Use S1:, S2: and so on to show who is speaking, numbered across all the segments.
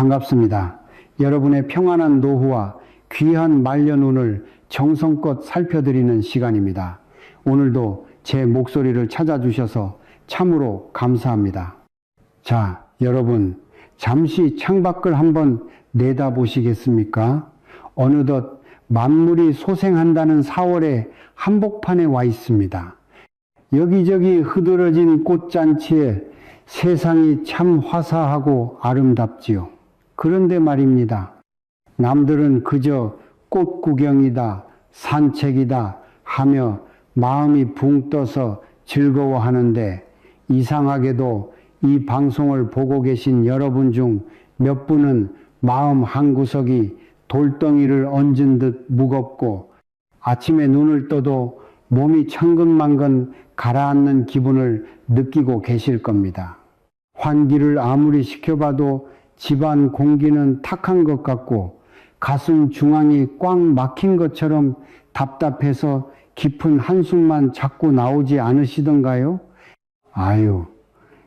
S1: 반갑습니다. 여러분의 평안한 노후와 귀한 말년운을 정성껏 살펴드리는 시간입니다. 오늘도 제 목소리를 찾아주셔서 참으로 감사합니다. 자, 여러분, 잠시 창밖을 한번 내다보시겠습니까? 어느덧 만물이 소생한다는 4월의 한복판에 와 있습니다. 여기저기 흐드러진 꽃잔치에 세상이 참 화사하고 아름답지요. 그런데 말입니다. 남들은 그저 꽃 구경이다, 산책이다 하며 마음이 붕 떠서 즐거워하는데, 이상하게도 이 방송을 보고 계신 여러분 중 몇 분은 마음 한구석이 돌덩이를 얹은 듯 무겁고 아침에 눈을 떠도 몸이 천근만근 가라앉는 기분을 느끼고 계실 겁니다. 환기를 아무리 시켜봐도 집안 공기는 탁한 것 같고 가슴 중앙이 꽉 막힌 것처럼 답답해서 깊은 한숨만 자꾸 나오지 않으시던가요? 아유,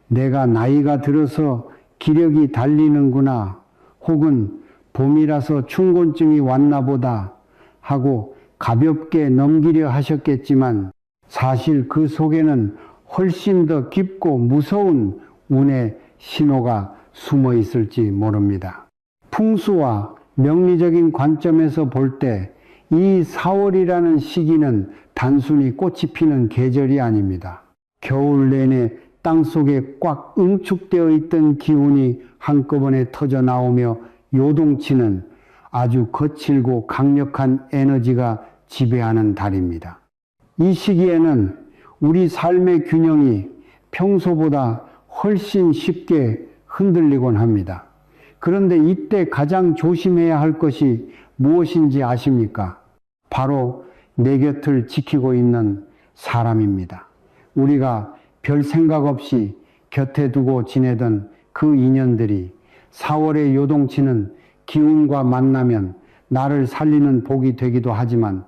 S1: 내가 나이가 들어서 기력이 달리는구나, 혹은 봄이라서 춘곤증이 왔나 보다 하고 가볍게 넘기려 하셨겠지만, 사실 그 속에는 훨씬 더 깊고 무서운 운의 신호가 숨어 있을지 모릅니다. 풍수와 명리적인 관점에서 볼 때 이 4월이라는 시기는 단순히 꽃이 피는 계절이 아닙니다. 겨울 내내 땅속에 꽉 응축되어 있던 기운이 한꺼번에 터져 나오며 요동치는 아주 거칠고 강력한 에너지가 지배하는 달입니다. 이 시기에는 우리 삶의 균형이 평소보다 훨씬 쉽게 흔들리곤 합니다. 그런데 이때 가장 조심해야 할 것이 무엇인지 아십니까? 바로 내 곁을 지키고 있는 사람입니다. 우리가 별 생각 없이 곁에 두고 지내던 그 인연들이 4월에 요동치는 기운과 만나면 나를 살리는 복이 되기도 하지만,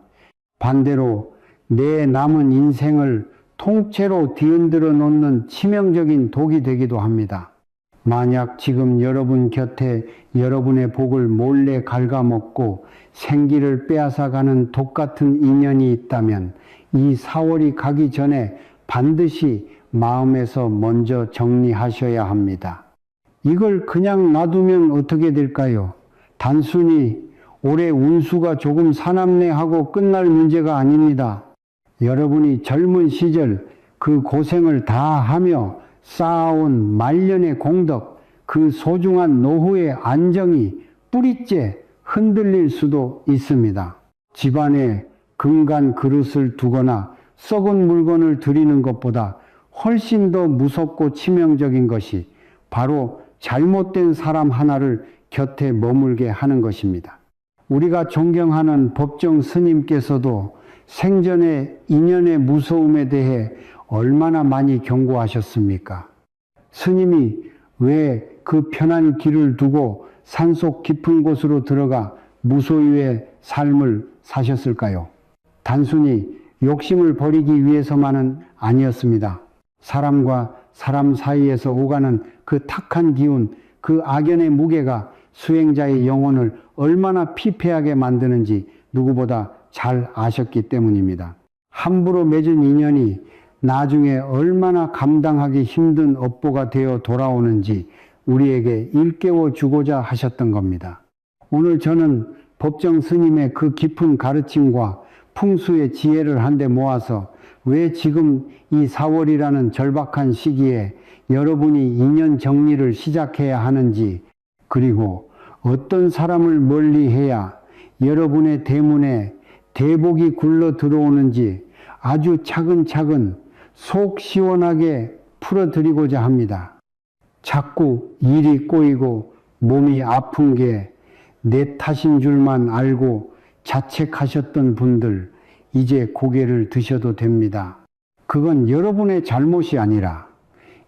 S1: 반대로 내 남은 인생을 통째로 뒤흔들어 놓는 치명적인 독이 되기도 합니다. 만약 지금 여러분 곁에 여러분의 복을 몰래 갉아먹고 생기를 빼앗아가는 독 같은 인연이 있다면 이 4월이 가기 전에 반드시 마음에서 먼저 정리하셔야 합니다. 이걸 그냥 놔두면 어떻게 될까요? 단순히 올해 운수가 조금 사납네 하고 끝날 문제가 아닙니다. 여러분이 젊은 시절 그 고생을 다 하며 쌓아온 말년의 공덕, 그 소중한 노후의 안정이 뿌리째 흔들릴 수도 있습니다. 집안에 금간 그릇을 두거나 썩은 물건을 들이는 것보다 훨씬 더 무섭고 치명적인 것이 바로 잘못된 사람 하나를 곁에 머물게 하는 것입니다. 우리가 존경하는 법정 스님께서도 생전의 인연의 무서움에 대해 얼마나 많이 경고하셨습니까? 스님이 왜 그 편한 길을 두고 산속 깊은 곳으로 들어가 무소유의 삶을 사셨을까요? 단순히 욕심을 버리기 위해서만은 아니었습니다. 사람과 사람 사이에서 오가는 그 탁한 기운, 그 악연의 무게가 수행자의 영혼을 얼마나 피폐하게 만드는지 누구보다 잘 아셨기 때문입니다. 함부로 맺은 인연이 나중에 얼마나 감당하기 힘든 업보가 되어 돌아오는지 우리에게 일깨워 주고자 하셨던 겁니다. 오늘 저는 법정 스님의 그 깊은 가르침과 풍수의 지혜를 한데 모아서 왜 지금 이 4월이라는 절박한 시기에 여러분이 인연 정리를 시작해야 하는지, 그리고 어떤 사람을 멀리해야 여러분의 대문에 대복이 굴러 들어오는지 아주 차근차근 속 시원하게 풀어드리고자 합니다. 자꾸 일이 꼬이고 몸이 아픈 게 내 탓인 줄만 알고 자책하셨던 분들, 이제 고개를 드셔도 됩니다. 그건 여러분의 잘못이 아니라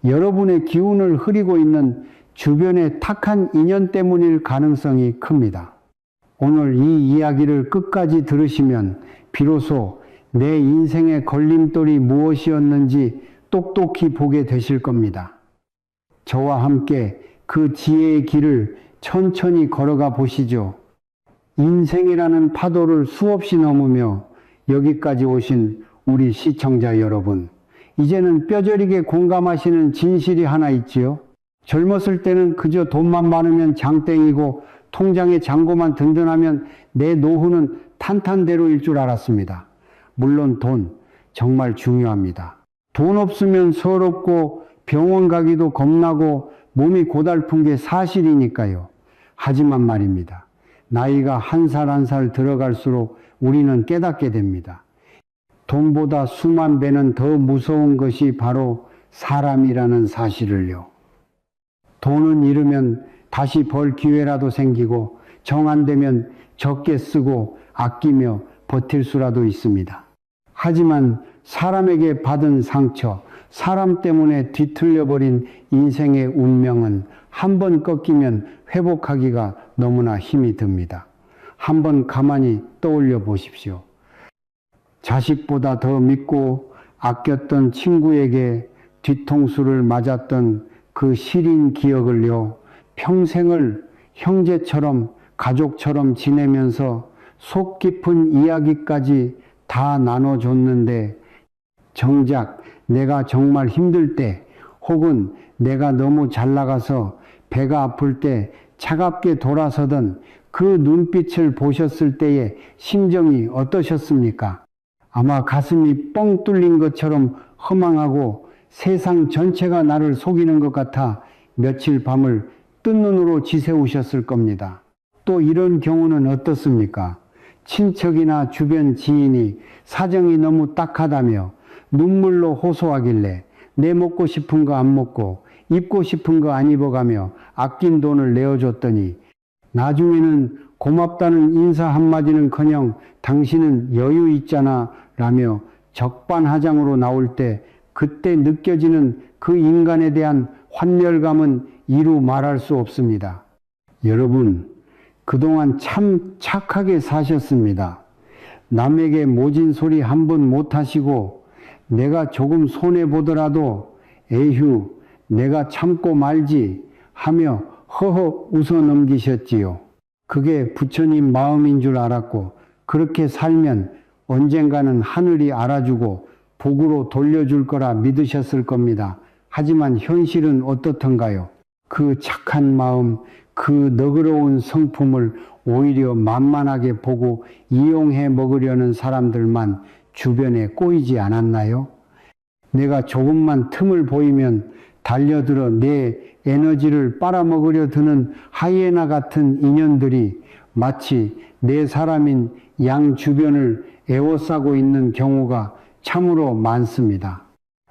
S1: 여러분의 기운을 흐리고 있는 주변의 탁한 인연 때문일 가능성이 큽니다. 오늘 이 이야기를 끝까지 들으시면 비로소 내 인생의 걸림돌이 무엇이었는지 똑똑히 보게 되실 겁니다. 저와 함께 그 지혜의 길을 천천히 걸어가 보시죠. 인생이라는 파도를 수없이 넘으며 여기까지 오신 우리 시청자 여러분, 이제는 뼈저리게 공감하시는 진실이 하나 있지요. 젊었을 때는 그저 돈만 많으면 장땡이고 통장에 잔고만 든든하면 내 노후는 탄탄대로일 줄 알았습니다. 물론 돈 정말 중요합니다. 돈 없으면 서럽고 병원 가기도 겁나고 몸이 고달픈 게 사실이니까요. 하지만 말입니다. 나이가 한 살 한 살 들어갈수록 우리는 깨닫게 됩니다. 돈보다 수만 배는 더 무서운 것이 바로 사람이라는 사실을요. 돈은 잃으면 다시 벌 기회라도 생기고 정 안 되면 적게 쓰고 아끼며 버틸 수라도 있습니다. 하지만 사람에게 받은 상처, 사람 때문에 뒤틀려버린 인생의 운명은 한 번 꺾이면 회복하기가 너무나 힘이 듭니다. 한번 가만히 떠올려 보십시오. 자식보다 더 믿고 아꼈던 친구에게 뒤통수를 맞았던 그 시린 기억을요, 평생을 형제처럼 가족처럼 지내면서 속 깊은 이야기까지 다 나눠줬는데 정작 내가 정말 힘들 때 혹은 내가 너무 잘 나가서 배가 아플 때 차갑게 돌아서던 그 눈빛을 보셨을 때의 심정이 어떠셨습니까? 아마 가슴이 뻥 뚫린 것처럼 허망하고 세상 전체가 나를 속이는 것 같아 며칠 밤을 뜬 눈으로 지새우셨을 겁니다. 또 이런 경우는 어떻습니까? 친척이나 주변 지인이 사정이 너무 딱하다며 눈물로 호소하길래 내 먹고 싶은 거 안 먹고 입고 싶은 거 안 입어가며 아낀 돈을 내어줬더니 나중에는 고맙다는 인사 한마디는커녕 당신은 여유 있잖아 라며 적반하장으로 나올 때 그때 느껴지는 그 인간에 대한 환멸감은 이루 말할 수 없습니다. 여러분, 그동안 참 착하게 사셨습니다. 남에게 모진 소리 한 번 못 하시고 내가 조금 손해보더라도 에휴 내가 참고 말지 하며 허허 웃어 넘기셨지요. 그게 부처님 마음인 줄 알았고 그렇게 살면 언젠가는 하늘이 알아주고 복으로 돌려줄 거라 믿으셨을 겁니다. 하지만 현실은 어떻던가요? 그 착한 마음, 그 너그러운 성품을 오히려 만만하게 보고 이용해 먹으려는 사람들만 주변에 꼬이지 않았나요? 내가 조금만 틈을 보이면 달려들어 내 에너지를 빨아먹으려 드는 하이에나 같은 인연들이 마치 내 사람인 양 주변을 에워싸고 있는 경우가 참으로 많습니다.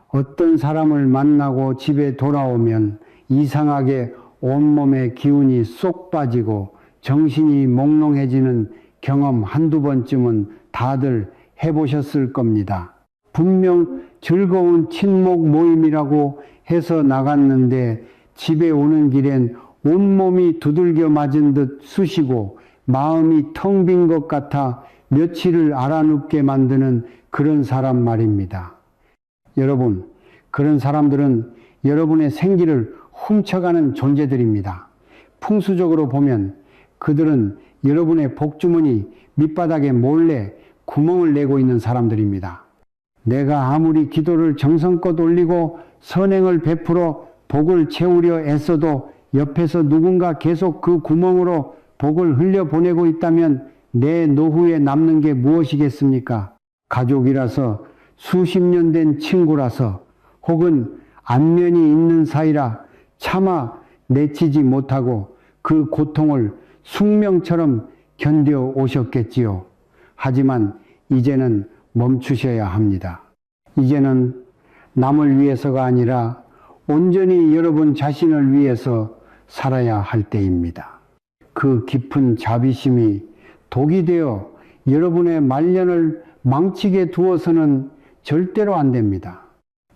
S1: 어떤 사람을 만나고 집에 돌아오면 이상하게 온몸의 기운이 쏙 빠지고 정신이 몽롱해지는 경험 한두 번쯤은 다들 해보셨을 겁니다. 분명 즐거운 친목 모임이라고 해서 나갔는데 집에 오는 길엔 온몸이 두들겨 맞은 듯 쑤시고 마음이 텅 빈 것 같아 며칠을 알아눕게 만드는 그런 사람 말입니다. 여러분, 그런 사람들은 여러분의 생기를 훔쳐가는 존재들입니다. 풍수적으로 보면 그들은 여러분의 복주머니 밑바닥에 몰래 구멍을 내고 있는 사람들입니다. 내가 아무리 기도를 정성껏 올리고 선행을 베풀어 복을 채우려 애써도 옆에서 누군가 계속 그 구멍으로 복을 흘려보내고 있다면 내 노후에 남는 게 무엇이겠습니까? 가족이라서 수십 년 된 친구라서 혹은 안면이 있는 사이라 차마 내치지 못하고 그 고통을 숙명처럼 견뎌 오셨겠지요. 하지만 이제는 멈추셔야 합니다. 이제는 남을 위해서가 아니라 온전히 여러분 자신을 위해서 살아야 할 때입니다. 그 깊은 자비심이 독이 되어 여러분의 말년을 망치게 두어서는 절대로 안 됩니다.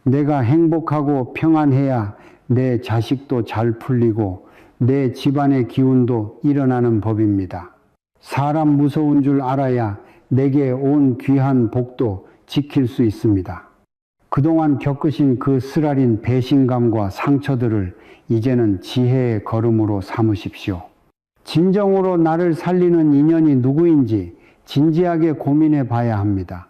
S1: 내가 행복하고 평안해야 내 자식도 잘 풀리고 내 집안의 기운도 일어나는 법입니다. 사람 무서운 줄 알아야 내게 온 귀한 복도 지킬 수 있습니다. 그동안 겪으신 그 쓰라린 배신감과 상처들을 이제는 지혜의 걸음으로 삼으십시오. 진정으로 나를 살리는 인연이 누구인지 진지하게 고민해 봐야 합니다.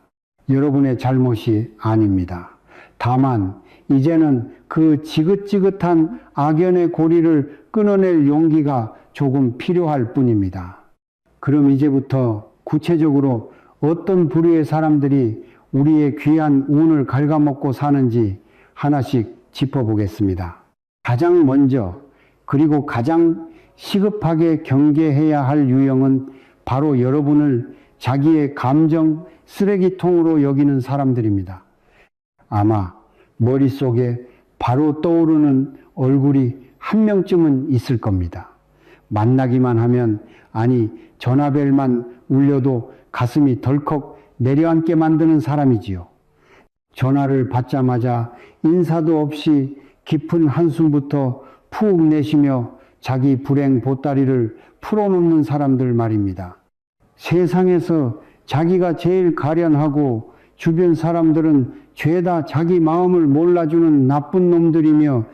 S1: 여러분의 잘못이 아닙니다. 다만 이제는 그 지긋지긋한 악연의 고리를 끊어낼 용기가 조금 필요할 뿐입니다. 그럼 이제부터 구체적으로 어떤 부류의 사람들이 우리의 귀한 운을 갉아먹고 사는지 하나씩 짚어보겠습니다. 가장 먼저 그리고 가장 시급하게 경계해야 할 유형은 바로 여러분을 자기의 감정 쓰레기통으로 여기는 사람들입니다. 아마 머릿속에 바로 떠오르는 얼굴이 한 명쯤은 있을 겁니다. 만나기만 하면, 아니 전화벨만 울려도 가슴이 덜컥 내려앉게 만드는 사람이지요. 전화를 받자마자 인사도 없이 깊은 한숨부터 푹 내쉬며 자기 불행 보따리를 풀어놓는 사람들 말입니다. 세상에서 자기가 제일 가련하고 주변 사람들은 죄다 자기 마음을 몰라주는 나쁜 놈들이며,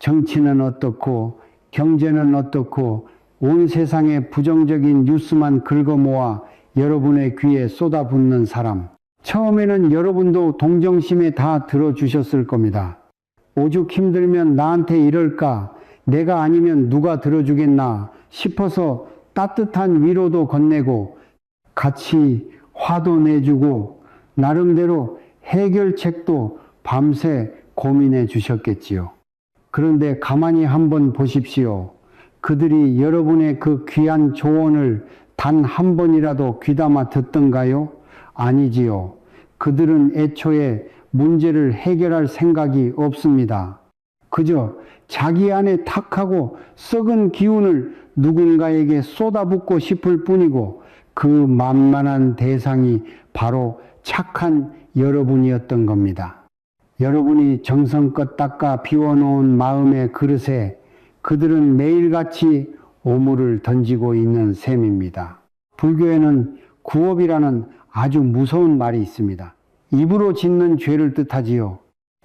S1: 정치는 어떻고 경제는 어떻고 온 세상의 부정적인 뉴스만 긁어모아 여러분의 귀에 쏟아붓는 사람. 처음에는 여러분도 동정심에 다 들어주셨을 겁니다. 오죽 힘들면 나한테 이럴까, 내가 아니면 누가 들어주겠나 싶어서 따뜻한 위로도 건네고 같이 화도 내주고 나름대로 해결책도 밤새 고민해 주셨겠지요. 그런데 가만히 한번 보십시오. 그들이 여러분의 그 귀한 조언을 단 한 번이라도 귀담아 듣던가요? 아니지요. 그들은 애초에 문제를 해결할 생각이 없습니다. 그저 자기 안에 탁하고 썩은 기운을 누군가에게 쏟아붓고 싶을 뿐이고, 그 만만한 대상이 바로 착한 여러분이었던 겁니다. 여러분이 정성껏 닦아 비워놓은 마음의 그릇에 그들은 매일같이 오물을 던지고 있는 셈입니다. 불교에는 구업이라는 아주 무서운 말이 있습니다. 입으로 짓는 죄를 뜻하지요.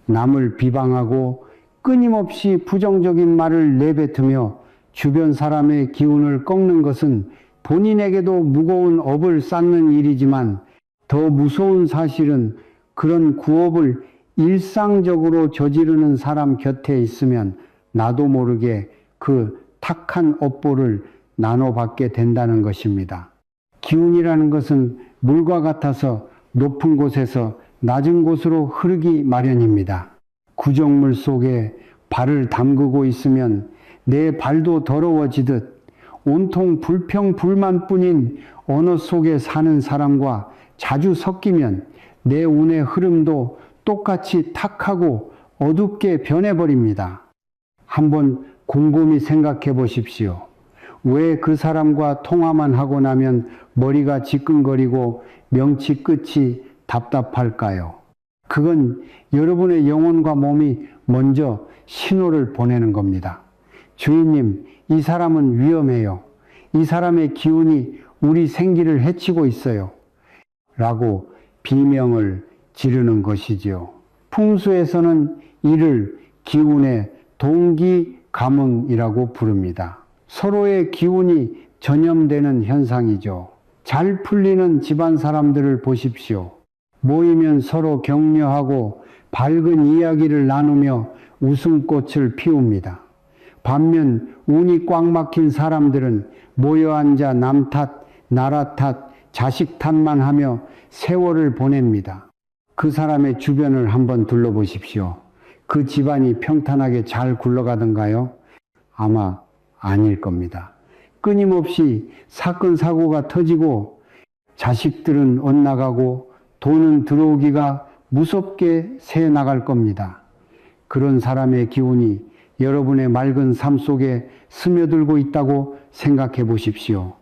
S1: 남을 비방하고 끊임없이 부정적인 말을 내뱉으며 주변 사람의 기운을 꺾는 것은 본인에게도 무거운 업을 쌓는 일이지만, 더 무서운 사실은 그런 구업을 일상적으로 저지르는 사람 곁에 있으면 나도 모르게 그 탁한 업보를 나눠받게 된다는 것입니다. 기운이라는 것은 물과 같아서 높은 곳에서 낮은 곳으로 흐르기 마련입니다. 구정물 속에 발을 담그고 있으면 내 발도 더러워지듯 온통 불평불만뿐인 언어 속에 사는 사람과 자주 섞이면 내 운의 흐름도 똑같이 탁하고 어둡게 변해버립니다. 한번 곰곰이 생각해 보십시오. 왜 그 사람과 통화만 하고 나면 머리가 지끈거리고 명치 끝이 답답할까요? 그건 여러분의 영혼과 몸이 먼저 신호를 보내는 겁니다. 주인님, 이 사람은 위험해요. 이 사람의 기운이 우리 생기를 해치고 있어요. 라고 비명을 지르는 것이지요. 풍수에서는 이를 기운의 동기감응이라고 부릅니다. 서로의 기운이 전염되는 현상이죠. 잘 풀리는 집안 사람들을 보십시오. 모이면 서로 격려하고 밝은 이야기를 나누며 웃음꽃을 피웁니다. 반면 운이 꽉 막힌 사람들은 모여 앉아 남 탓, 나라 탓, 자식 탓만 하며 세월을 보냅니다. 그 사람의 주변을 한번 둘러보십시오. 그 집안이 평탄하게 잘 굴러가던가요? 아마 아닐 겁니다. 끊임없이 사건 사고가 터지고 자식들은 엇나가고 돈은 들어오기가 무섭게 새 나갈 겁니다. 그런 사람의 기운이 여러분의 맑은 삶 속에 스며들고 있다고 생각해 보십시오.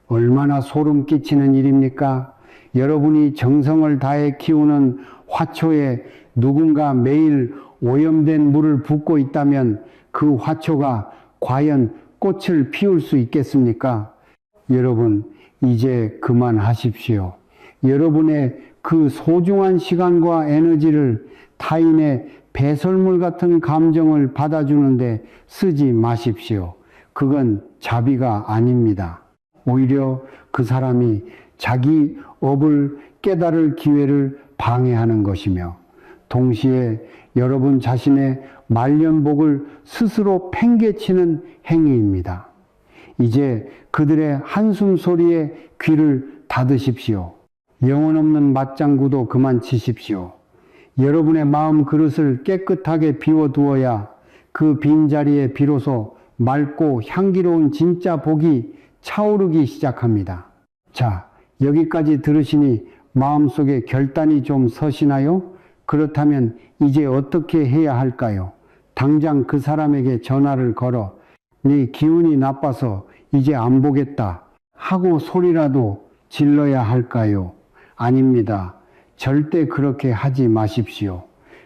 S1: 얼마나 소름 끼치는 일입니까? 여러분이 정성을 다해 키우는 화초에 누군가 매일 오염된 물을 붓고 있다면 그 화초가 과연 꽃을 피울 수 있겠습니까? 여러분, 이제 그만하십시오. 여러분의 그 소중한 시간과 에너지를 타인의 배설물 같은 감정을 받아주는데 쓰지 마십시오. 그건 자비가 아닙니다. 오히려 그 사람이 자기 업을 깨달을 기회를 방해하는 것이며 동시에 여러분 자신의 말년복을 스스로 팽개치는 행위입니다. 이제 그들의 한숨 소리에 귀를 닫으십시오. 영혼 없는 맞장구도 그만 치십시오. 여러분의 마음 그릇을 깨끗하게 비워두어야 그 빈자리에 비로소 맑고 향기로운 진짜 복이 차오르기 시작합니다. 자, 여기까지 들으시니 마음속에 결단이 좀 서시나요? 그렇다면 이제 어떻게 해야 할까요? 당장 그 사람에게 전화를 걸어 네 기운이 나빠서 이제 안 보겠다 하고 소리라도 질러야 할까요? 아닙니다. 절대 그렇게 하지 마십시오.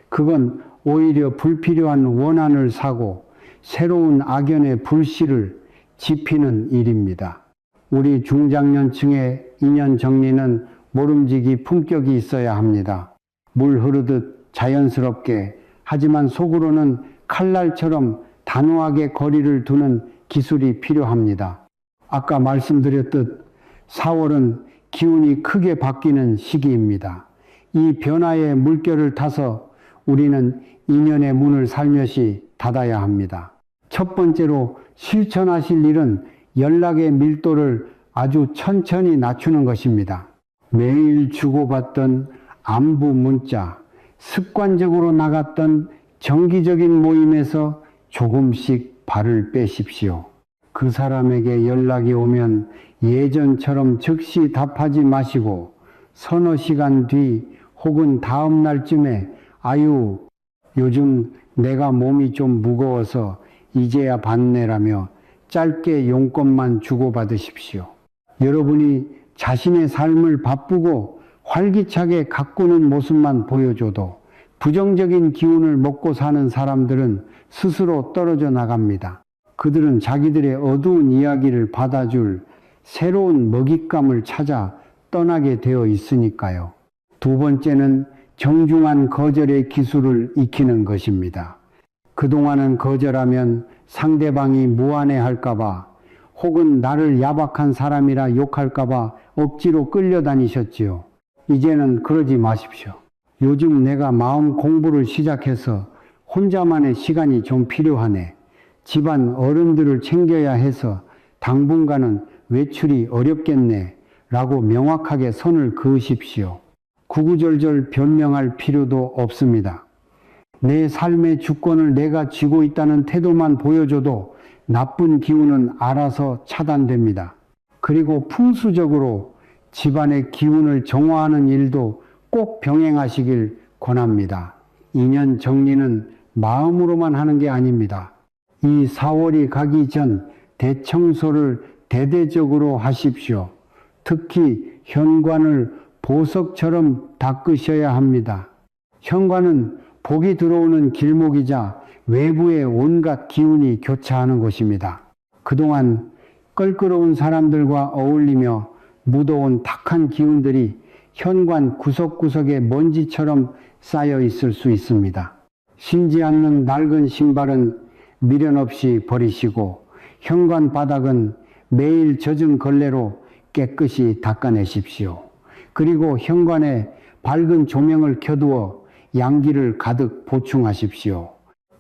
S1: 그건 오히려 불필요한 원한을 사고 새로운 악연의 불씨를 지피는 일입니다. 우리 중장년층의 인연 정리는 모름지기 품격이 있어야 합니다. 물 흐르듯 자연스럽게, 하지만 속으로는 칼날처럼 단호하게 거리를 두는 기술이 필요합니다. 아까 말씀드렸듯 4월은 기운이 크게 바뀌는 시기입니다. 이 변화의 물결을 타서 우리는 인연의 문을 살며시 닫아야 합니다. 첫 번째로 실천하실 일은 연락의 밀도를 아주 천천히 낮추는 것입니다. 매일 주고받던 안부 문자, 습관적으로 나갔던 정기적인 모임에서 조금씩 발을 빼십시오. 그 사람에게 연락이 오면 예전처럼 즉시 답하지 마시고 서너 시간 뒤 혹은 다음 날쯤에 아유, 요즘 내가 몸이 좀 무거워서 이제야 받네라며 짧게 용건만 주고받으십시오. 여러분이 자신의 삶을 바쁘고 활기차게 가꾸는 모습만 보여줘도 부정적인 기운을 먹고 사는 사람들은 스스로 떨어져 나갑니다. 그들은 자기들의 어두운 이야기를 받아줄 새로운 먹잇감을 찾아 떠나게 되어 있으니까요. 두 번째는 정중한 거절의 기술을 익히는 것입니다. 그동안은 거절하면 상대방이 무안해할까봐 혹은 나를 야박한 사람이라 욕할까봐 억지로 끌려다니셨지요. 이제는 그러지 마십시오. 요즘 내가 마음 공부를 시작해서 혼자만의 시간이 좀 필요하네. 집안 어른들을 챙겨야 해서 당분간은 외출이 어렵겠네. 라고 명확하게 선을 그으십시오. 구구절절 변명할 필요도 없습니다. 내 삶의 주권을 내가 쥐고 있다는 태도만 보여줘도 나쁜 기운은 알아서 차단됩니다. 그리고 풍수적으로 집안의 기운을 정화하는 일도 꼭 병행하시길 권합니다. 인연 정리는 마음으로만 하는 게 아닙니다. 이 4월이 가기 전 대청소를 대대적으로 하십시오. 특히 현관을 보석처럼 닦으셔야 합니다. 현관은 복이 들어오는 길목이자 외부의 온갖 기운이 교차하는 곳입니다. 그동안 껄끄러운 사람들과 어울리며 묻어온 탁한 기운들이 현관 구석구석에 먼지처럼 쌓여 있을 수 있습니다. 신지 않는 낡은 신발은 미련 없이 버리시고 현관 바닥은 매일 젖은 걸레로 깨끗이 닦아내십시오. 그리고 현관에 밝은 조명을 켜두어 양기를 가득 보충하십시오.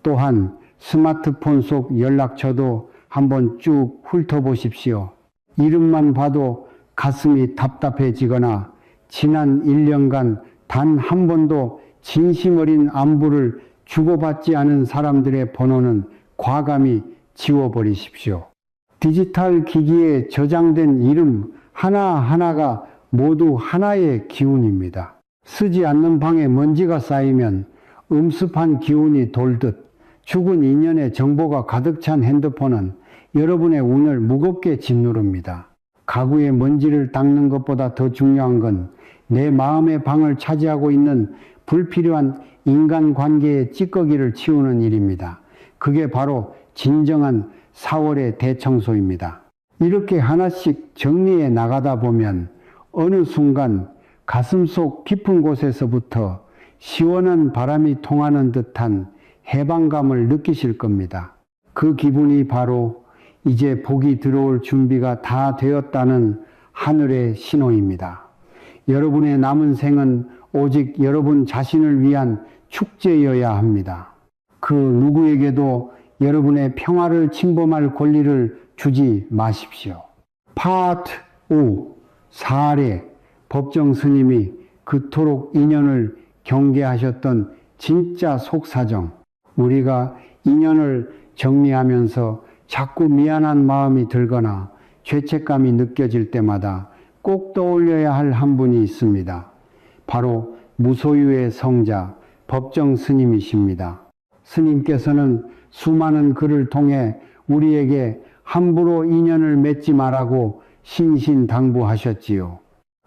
S1: 또한 스마트폰 속 연락처도 한번 쭉 훑어보십시오. 이름만 봐도 가슴이 답답해지거나 지난 1년간 단 한 번도 진심 어린 안부를 주고받지 않은 사람들의 번호는 과감히 지워버리십시오. 디지털 기기에 저장된 이름 하나하나가 모두 하나의 기운입니다. 쓰지 않는 방에 먼지가 쌓이면 음습한 기운이 돌듯 죽은 인연의 정보가 가득 찬 핸드폰은 여러분의 운을 무겁게 짓누릅니다. 가구의 먼지를 닦는 것보다 더 중요한 건 내 마음의 방을 차지하고 있는 불필요한 인간관계의 찌꺼기를 치우는 일입니다. 그게 바로 진정한 4월의 대청소입니다. 이렇게 하나씩 정리해 나가다 보면 어느 순간 가슴속 깊은 곳에서부터 시원한 바람이 통하는 듯한 해방감을 느끼실 겁니다. 그 기분이 바로 이제 복이 들어올 준비가 다 되었다는 하늘의 신호입니다. 여러분의 남은 생은 오직 여러분 자신을 위한 축제여야 합니다. 그 누구에게도 여러분의 평화를 침범할 권리를 주지 마십시오. 파트 5. 사례. 법정 스님이 그토록 인연을 경계하셨던 진짜 속사정. 우리가 인연을 정리하면서 자꾸 미안한 마음이 들거나 죄책감이 느껴질 때마다 꼭 떠올려야 할 한 분이 있습니다. 바로 무소유의 성자 법정 스님이십니다. 스님께서는 수많은 글을 통해 우리에게 함부로 인연을 맺지 말라고 신신당부하셨지요.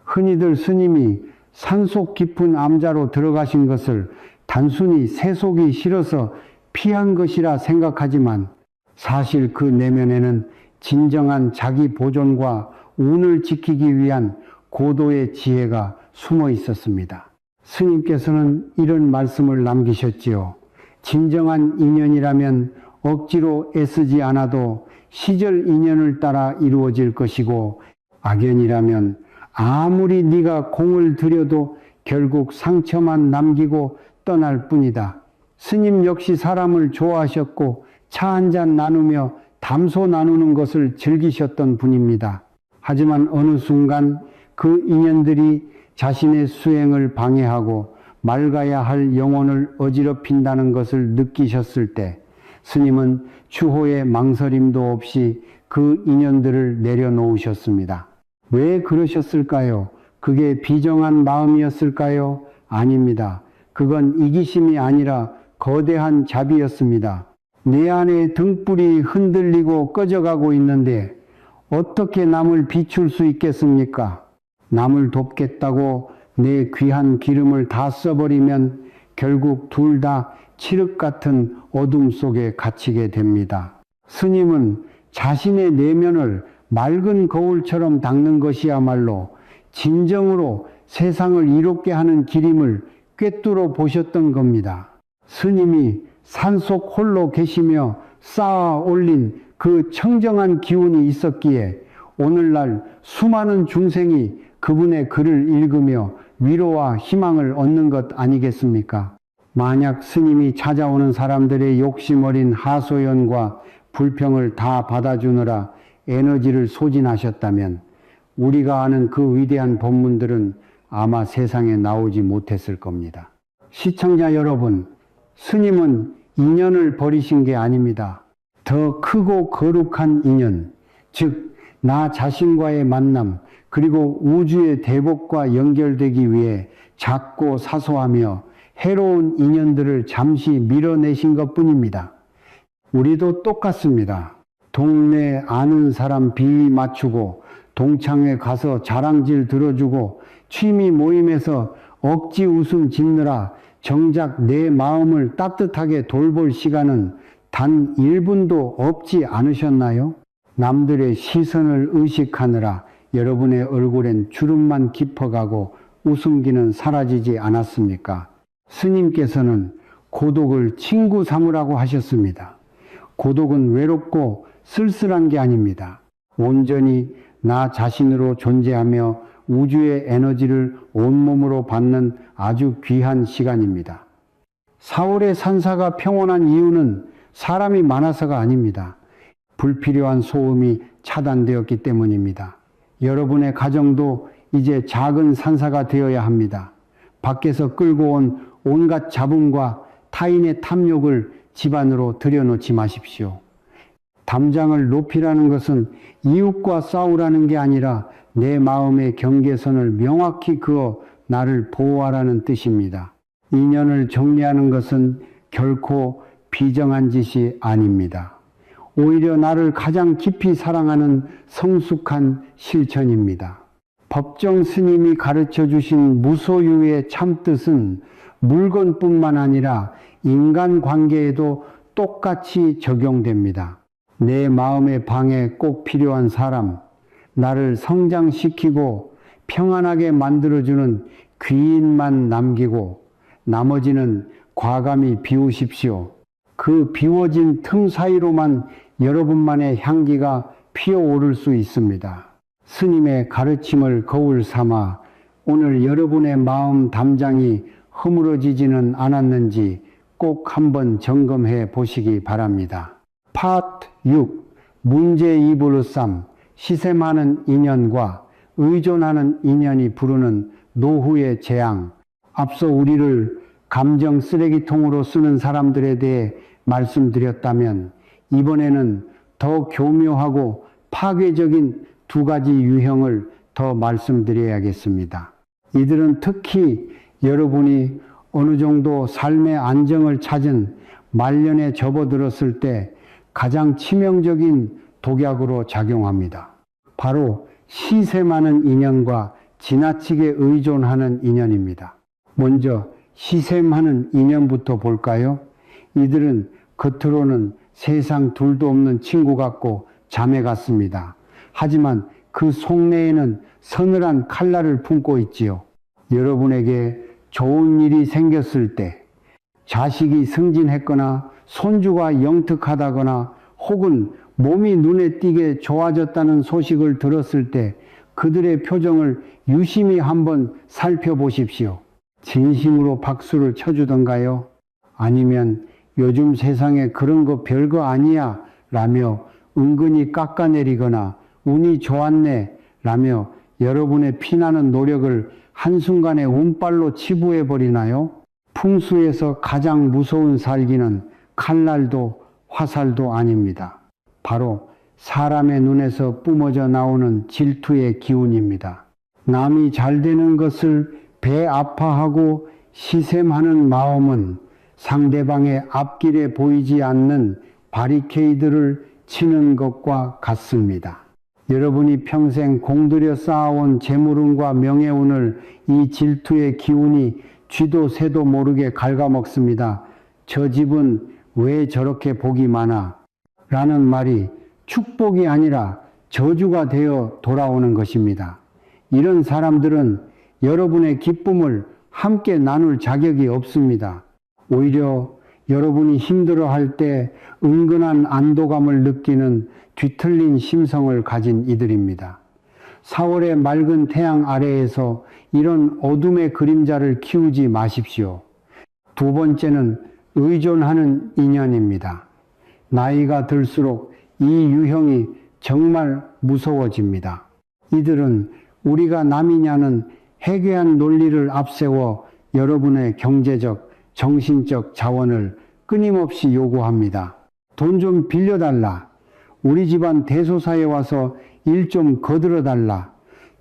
S1: 흔히들 스님이 산속 깊은 암자로 들어가신 것을 단순히 세속이 싫어서 피한 것이라 생각하지만 사실 그 내면에는 진정한 자기 보존과 운을 지키기 위한 고도의 지혜가 숨어 있었습니다. 스님께서는 이런 말씀을 남기셨지요. 진정한 인연이라면 억지로 애쓰지 않아도 시절 인연을 따라 이루어질 것이고, 악연이라면 아무리 네가 공을 들여도 결국 상처만 남기고 떠날 뿐이다. 스님 역시 사람을 좋아하셨고 차 한잔 나누며 담소 나누는 것을 즐기셨던 분입니다. 하지만 어느 순간 그 인연들이 자신의 수행을 방해하고 맑아야 할 영혼을 어지럽힌다는 것을 느끼셨을 때 스님은 추호의 망설임도 없이 그 인연들을 내려놓으셨습니다. 왜 그러셨을까요? 그게 비정한 마음이었을까요? 아닙니다. 그건 이기심이 아니라 거대한 자비였습니다. 내 안에 등불이 흔들리고 꺼져가고 있는데 어떻게 남을 비출 수 있겠습니까? 남을 돕겠다고 내 귀한 기름을 다 써버리면 결국 둘 다 칠흑 같은 어둠 속에 갇히게 됩니다. 스님은 자신의 내면을 맑은 거울처럼 닦는 것이야말로 진정으로 세상을 이롭게 하는 길임을 꿰뚫어 보셨던 겁니다. 스님이 산속 홀로 계시며 쌓아 올린 그 청정한 기운이 있었기에 오늘날 수많은 중생이 그분의 글을 읽으며 위로와 희망을 얻는 것 아니겠습니까? 만약 스님이 찾아오는 사람들의 욕심 어린 하소연과 불평을 다 받아주느라 에너지를 소진하셨다면 우리가 아는 그 위대한 법문들은 아마 세상에 나오지 못했을 겁니다. 시청자 여러분, 스님은 인연을 버리신 게 아닙니다. 더 크고 거룩한 인연, 즉 나 자신과의 만남, 그리고 우주의 대복과 연결되기 위해 작고 사소하며 해로운 인연들을 잠시 밀어내신 것뿐입니다. 우리도 똑같습니다. 동네 아는 사람 비위 맞추고 동창회 가서 자랑질 들어주고 취미 모임에서 억지 웃음 짓느라 정작 내 마음을 따뜻하게 돌볼 시간은 단 1분도 없지 않으셨나요? 남들의 시선을 의식하느라 여러분의 얼굴엔 주름만 깊어가고 웃음기는 사라지지 않았습니까? 스님께서는 고독을 친구 삼으라고 하셨습니다. 고독은 외롭고 쓸쓸한 게 아닙니다. 온전히 나 자신으로 존재하며 우주의 에너지를 온몸으로 받는 아주 귀한 시간입니다. 4월의 산사가 평온한 이유는 사람이 많아서가 아닙니다. 불필요한 소음이 차단되었기 때문입니다. 여러분의 가정도 이제 작은 산사가 되어야 합니다. 밖에서 끌고 온 온갖 잡음과 타인의 탐욕을 집안으로 들여놓지 마십시오. 담장을 높이라는 것은 이웃과 싸우라는 게 아니라 내 마음의 경계선을 명확히 그어 나를 보호하라는 뜻입니다. 인연을 정리하는 것은 결코 비정한 짓이 아닙니다. 오히려 나를 가장 깊이 사랑하는 성숙한 실천입니다. 법정 스님이 가르쳐 주신 무소유의 참뜻은 물건뿐만 아니라 인간관계에도 똑같이 적용됩니다. 내 마음의 방에 꼭 필요한 사람, 나를 성장시키고 평안하게 만들어주는 귀인만 남기고 나머지는 과감히 비우십시오. 그 비워진 틈 사이로만 여러분만의 향기가 피어오를 수 있습니다. 스님의 가르침을 거울 삼아 오늘 여러분의 마음 담장이 허물어지지는 않았는지 꼭 한번 점검해 보시기 바랍니다. 파트 6. 문제 2+3 시세 많은 인연과 의존하는 인연이 부르는 노후의 재앙. 앞서 우리를 감정 쓰레기통으로 쓰는 사람들에 대해 말씀드렸다면 이번에는 더 교묘하고 파괴적인 두 가지 유형을 더 말씀드려야겠습니다. 이들은 특히 여러분이 어느 정도 삶의 안정을 찾은 말년에 접어들었을 때 가장 치명적인 독약으로 작용합니다. 바로 시세 많은 인연과 지나치게 의존하는 인연입니다. 먼저 시세 많은 인연부터 볼까요? 이들은 겉으로는 세상 둘도 없는 친구 같고 자매 같습니다. 하지만 그 속내에는 서늘한 칼날을 품고 있지요. 여러분에게 좋은 일이 생겼을 때, 자식이 승진했거나 손주가 영특하다거나 혹은 몸이 눈에 띄게 좋아졌다는 소식을 들었을 때 그들의 표정을 유심히 한번 살펴보십시오. 진심으로 박수를 쳐주던가요? 아니면 요즘 세상에 그런 거 별거 아니야 라며 은근히 깎아내리거나 운이 좋았네 라며 여러분의 피나는 노력을 한순간에 운빨로 치부해버리나요? 풍수에서 가장 무서운 살기는 칼날도 화살도 아닙니다. 바로 사람의 눈에서 뿜어져 나오는 질투의 기운입니다. 남이 잘 되는 것을 배 아파하고 시샘하는 마음은 상대방의 앞길에 보이지 않는 바리케이드를 치는 것과 같습니다. 여러분이 평생 공들여 쌓아온 재물운과 명예운을 이 질투의 기운이 쥐도 새도 모르게 갉아먹습니다. 저 집은 왜 저렇게 복이 많아? 라는 말이 축복이 아니라 저주가 되어 돌아오는 것입니다. 이런 사람들은 여러분의 기쁨을 함께 나눌 자격이 없습니다. 오히려 여러분이 힘들어할 때 은근한 안도감을 느끼는 뒤틀린 심성을 가진 이들입니다. 4월의 맑은 태양 아래에서 이런 어둠의 그림자를 키우지 마십시오. 두 번째는 의존하는 인연입니다. 나이가 들수록 이 유형이 정말 무서워집니다. 이들은 우리가 남이냐는 해괴한 논리를 앞세워 여러분의 경제적, 정신적 자원을 끊임없이 요구합니다. 돈 좀 빌려달라. 우리 집안 대소사에 와서 일 좀 거들어달라.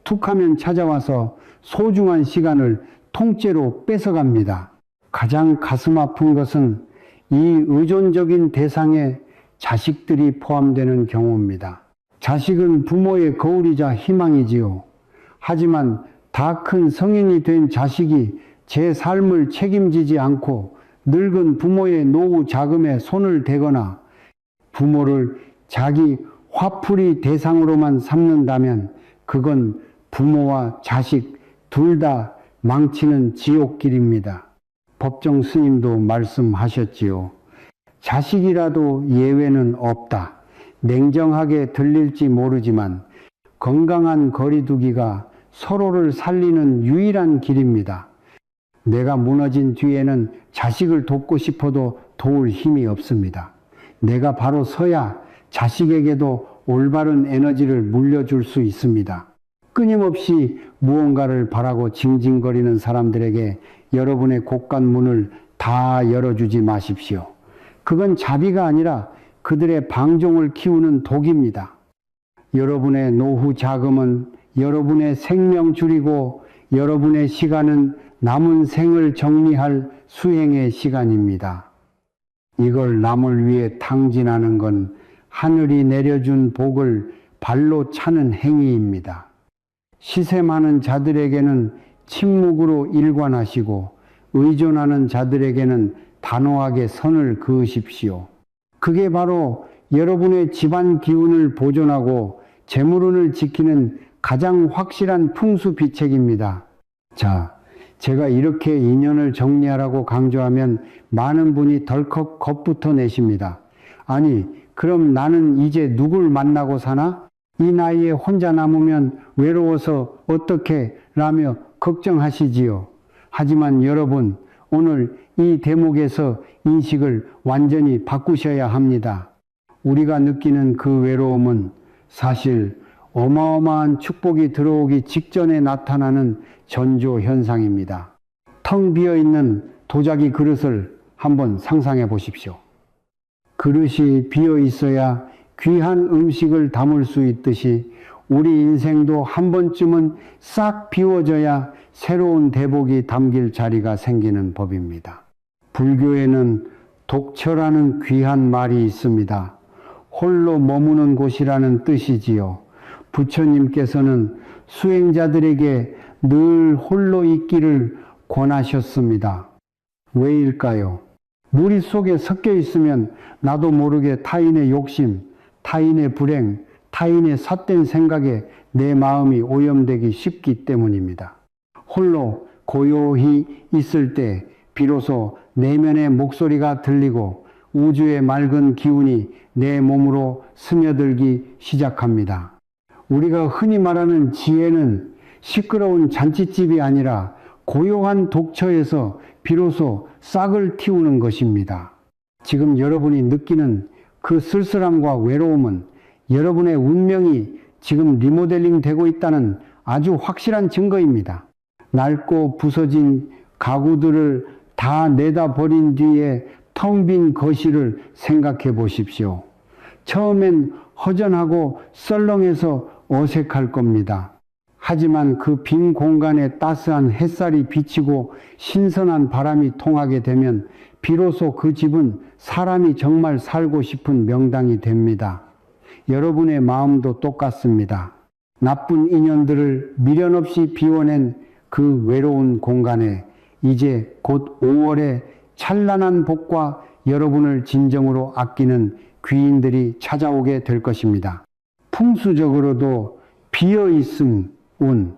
S1: 툭하면 찾아와서 소중한 시간을 통째로 뺏어갑니다. 가장 가슴 아픈 것은 이 의존적인 대상에 자식들이 포함되는 경우입니다. 자식은 부모의 거울이자 희망이지요. 하지만 다 큰 성인이 된 자식이 제 삶을 책임지지 않고 늙은 부모의 노후 자금에 손을 대거나 부모를 자기 화풀이 대상으로만 삼는다면 그건 부모와 자식 둘 다 망치는 지옥길입니다. 법정 스님도 말씀하셨지요. 자식이라도 예외는 없다. 냉정하게 들릴지 모르지만 건강한 거리두기가 서로를 살리는 유일한 길입니다. 내가 무너진 뒤에는 자식을 돕고 싶어도 도울 힘이 없습니다. 내가 바로 서야 자식에게도 올바른 에너지를 물려줄 수 있습니다. 끊임없이 무언가를 바라고 징징거리는 사람들에게 여러분의 곳간문을 다 열어주지 마십시오. 그건 자비가 아니라 그들의 방종을 키우는 독입니다. 여러분의 노후 자금은 여러분의 생명줄이고 여러분의 시간은 남은 생을 정리할 수행의 시간입니다. 이걸 남을 위해 탕진하는 건 하늘이 내려준 복을 발로 차는 행위입니다. 시세 많은 자들에게는 침묵으로 일관하시고 의존하는 자들에게는 단호하게 선을 그으십시오. 그게 바로 여러분의 집안 기운을 보존하고 재물운을 지키는 가장 확실한 풍수비책입니다. 자, 제가 이렇게 인연을 정리하라고 강조하면 많은 분이 덜컥 겁부터 내십니다. 아니, 그럼 나는 이제 누굴 만나고 사나? 이 나이에 혼자 남으면 외로워서 어떻게 라며 걱정하시지요. 하지만 여러분, 오늘 이 대목에서 인식을 완전히 바꾸셔야 합니다. 우리가 느끼는 그 외로움은 사실 어마어마한 축복이 들어오기 직전에 나타나는 전조 현상입니다. 텅 비어 있는 도자기 그릇을 한번 상상해 보십시오. 그릇이 비어 있어야 귀한 음식을 담을 수 있듯이 우리 인생도 한 번쯤은 싹 비워져야 새로운 대복이 담길 자리가 생기는 법입니다. 불교에는 독처라는 귀한 말이 있습니다. 홀로 머무는 곳이라는 뜻이지요. 부처님께서는 수행자들에게 늘 홀로 있기를 권하셨습니다. 왜일까요? 무리 속에 섞여 있으면 나도 모르게 타인의 욕심, 타인의 불행, 타인의 삿된 생각에 내 마음이 오염되기 쉽기 때문입니다. 홀로 고요히 있을 때 비로소 내면의 목소리가 들리고 우주의 맑은 기운이 내 몸으로 스며들기 시작합니다. 우리가 흔히 말하는 지혜는 시끄러운 잔칫집이 아니라 고요한 독처에서 비로소 싹을 틔우는 것입니다. 지금 여러분이 느끼는 그 쓸쓸함과 외로움은 여러분의 운명이 지금 리모델링 되고 있다는 아주 확실한 증거입니다. 낡고 부서진 가구들을 다 내다버린 뒤에 텅 빈 거실을 생각해 보십시오. 처음엔 허전하고 썰렁해서 어색할 겁니다. 하지만 그 빈 공간에 따스한 햇살이 비치고 신선한 바람이 통하게 되면 비로소 그 집은 사람이 정말 살고 싶은 명당이 됩니다. 여러분의 마음도 똑같습니다. 나쁜 인연들을 미련 없이 비워낸 그 외로운 공간에 이제 곧 5월의 찬란한 복과 여러분을 진정으로 아끼는 귀인들이 찾아오게 될 것입니다. 풍수적으로도 비어있음 운,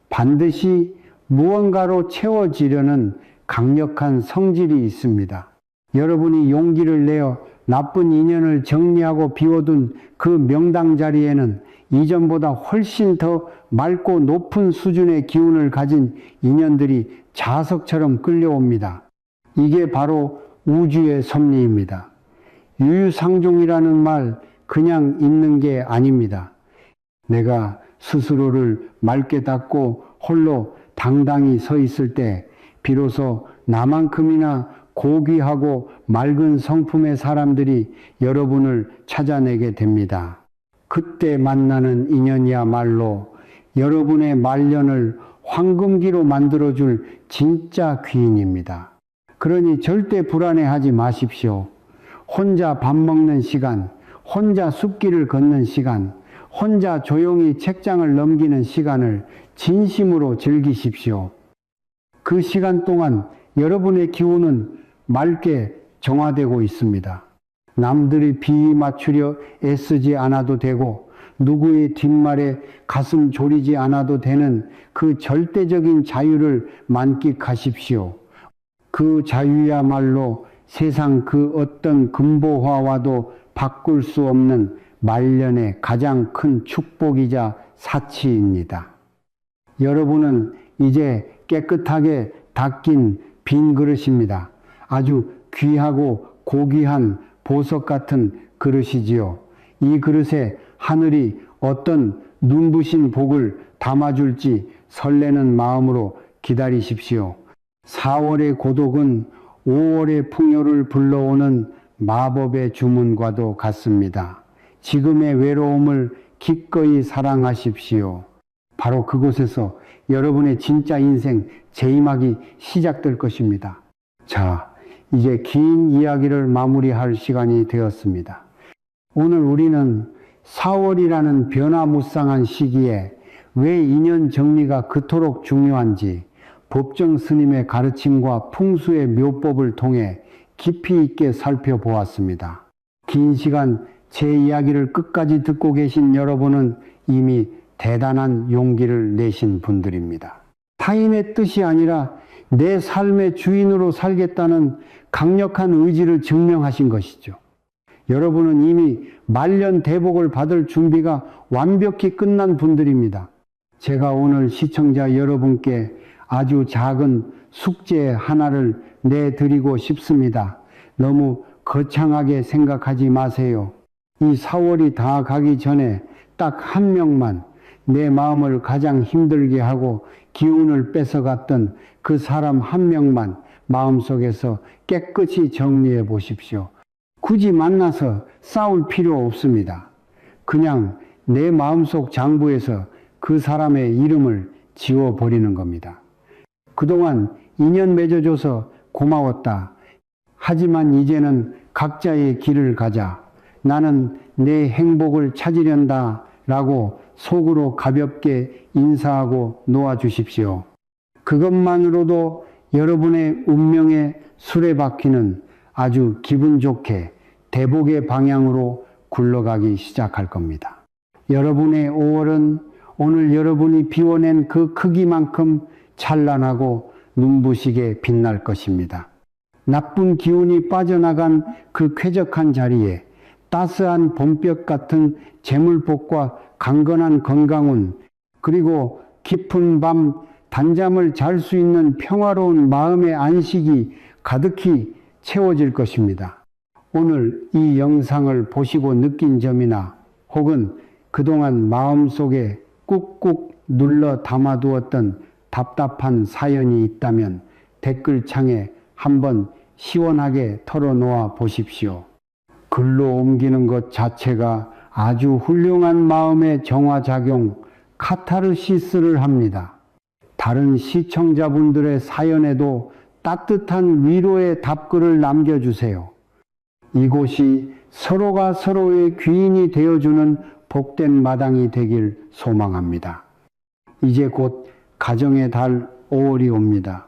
S1: 반드시 무언가로 채워지려는 강력한 성질이 있습니다. 여러분이 용기를 내어 나쁜 인연을 정리하고 비워둔 그 명당 자리에는 이전보다 훨씬 더 맑고 높은 수준의 기운을 가진 인연들이 자석처럼 끌려옵니다. 이게 바로 우주의 섭리입니다. 유유상종이라는 말 그냥 있는 게 아닙니다. 내가 스스로를 맑게 닦고 홀로 당당히 서 있을 때 비로소 나만큼이나 고귀하고 맑은 성품의 사람들이 여러분을 찾아내게 됩니다. 그때 만나는 인연이야말로 여러분의 말년을 황금기로 만들어줄 진짜 귀인입니다. 그러니 절대 불안해하지 마십시오. 혼자 밥 먹는 시간, 혼자 숲길을 걷는 시간, 혼자 조용히 책장을 넘기는 시간을 진심으로 즐기십시오. 그 시간 동안 여러분의 기운은 맑게 정화되고 있습니다. 남들이 비위 맞추려 애쓰지 않아도 되고 누구의 뒷말에 가슴 졸이지 않아도 되는 그 절대적인 자유를 만끽하십시오. 그 자유야말로 세상 그 어떤 금보화와도 바꿀 수 없는 말년의 가장 큰 축복이자 사치입니다. 여러분은 이제 깨끗하게 닦인 빈 그릇입니다. 아주 귀하고 고귀한 보석 같은 그릇이지요. 이 그릇에 하늘이 어떤 눈부신 복을 담아줄지 설레는 마음으로 기다리십시오. 4월의 고독은 5월의 풍요를 불러오는 마법의 주문과도 같습니다. 지금의 외로움을 기꺼이 사랑하십시오. 바로 그곳에서 여러분의 진짜 인생 재임하기 시작될 것입니다. 자, 이제 긴 이야기를 마무리할 시간이 되었습니다. 오늘 우리는 4월이라는 변화무쌍한 시기에 왜 인연 정리가 그토록 중요한지 법정 스님의 가르침과 풍수의 묘법을 통해 깊이 있게 살펴보았습니다. 긴 시간 제 이야기를 끝까지 듣고 계신 여러분은 이미 대단한 용기를 내신 분들입니다. 타인의 뜻이 아니라 내 삶의 주인으로 살겠다는 강력한 의지를 증명하신 것이죠. 여러분은 이미 말년 대복을 받을 준비가 완벽히 끝난 분들입니다. 제가 오늘 시청자 여러분께 아주 작은 숙제 하나를 내드리고 싶습니다. 너무 거창하게 생각하지 마세요. 이 4월이 다 가기 전에 딱 한 명만 내 마음을 가장 힘들게 하고 기운을 뺏어갔던 그 사람 한 명만 마음속에서 깨끗이 정리해 보십시오. 굳이 만나서 싸울 필요 없습니다. 그냥 내 마음속 장부에서 그 사람의 이름을 지워버리는 겁니다. 그동안 인연 맺어줘서 고마웠다. 하지만 이제는 각자의 길을 가자. 나는 내 행복을 찾으련다. 라고 속으로 가볍게 인사하고 놓아주십시오. 그것만으로도 여러분의 운명의 수레바퀴는 아주 기분 좋게 대복의 방향으로 굴러가기 시작할 겁니다. 여러분의 5월은 오늘 여러분이 비워낸 그 크기만큼 찬란하고 눈부시게 빛날 것입니다. 나쁜 기운이 빠져나간 그 쾌적한 자리에 따스한 봄볕 같은 재물복과 강건한 건강운, 그리고 깊은 밤 단잠을 잘 수 있는 평화로운 마음의 안식이 가득히 채워질 것입니다. 오늘 이 영상을 보시고 느낀 점이나 혹은 그동안 마음속에 꾹꾹 눌러 담아두었던 답답한 사연이 있다면 댓글창에 한번 시원하게 털어놓아 보십시오. 글로 옮기는 것 자체가 아주 훌륭한 마음의 정화작용, 카타르시스를 합니다. 다른 시청자분들의 사연에도 따뜻한 위로의 답글을 남겨주세요. 이곳이 서로가 서로의 귀인이 되어주는 복된 마당이 되길 소망합니다. 이제 곧 가정의 달 5월이 옵니다.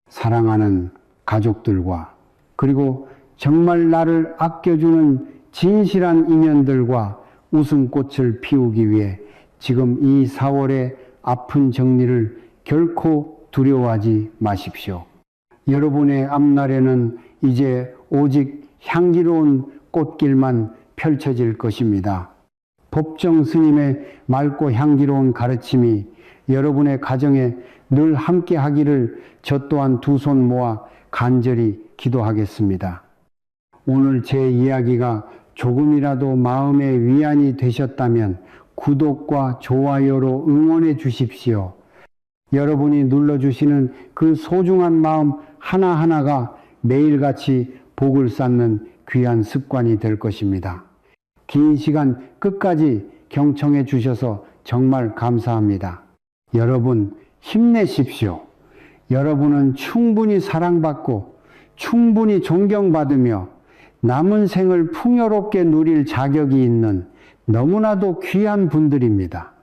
S1: 사랑하는 가족들과 그리고 정말 나를 아껴주는 진실한 인연들과 웃음꽃을 피우기 위해 지금 이 4월의 아픈 정리를 결코 두려워하지 마십시오. 여러분의 앞날에는 이제 오직 향기로운 꽃길만 펼쳐질 것입니다. 법정 스님의 맑고 향기로운 가르침이 여러분의 가정에 늘 함께 하기를 저 또한 두 손 모아 간절히 기도하겠습니다. 오늘 제 이야기가 조금이라도 마음의 위안이 되셨다면 구독과 좋아요로 응원해 주십시오. 여러분이 눌러주시는 그 소중한 마음 하나하나가 매일같이 복을 쌓는 귀한 습관이 될 것입니다. 긴 시간 끝까지 경청해 주셔서 정말 감사합니다. 여러분 힘내십시오. 여러분은 충분히 사랑받고 충분히 존경받으며 남은 생을 풍요롭게 누릴 자격이 있는 너무나도 귀한 분들입니다.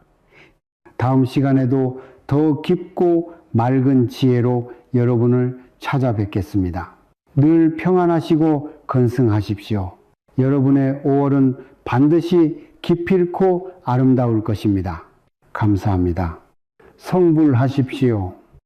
S1: 다음 시간에도 더 깊고 맑은 지혜로 여러분을 찾아뵙겠습니다. 늘 평안하시고 건승하십시오. 여러분의 5월은 반드시 기필코 아름다울 것입니다. 감사합니다. 성불하십시오.